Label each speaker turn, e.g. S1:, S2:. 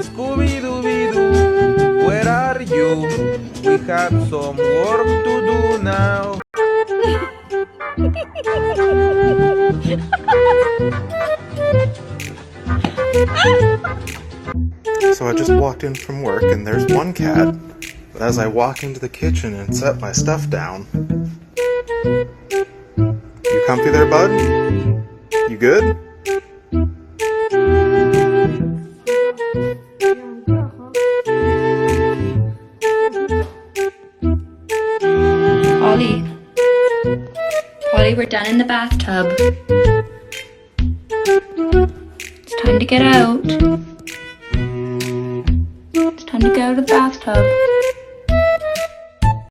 S1: Scooby-Dooby-Doo, where are you? We have some work to do now.
S2: So I just walked in from work and there's one cat. But as I walk into the kitchen and set my stuff down... You comfy there, bud? You good?
S3: Polly. Polly, we're done in the bathtub. It's time to get out. It's time to go to the bathtub.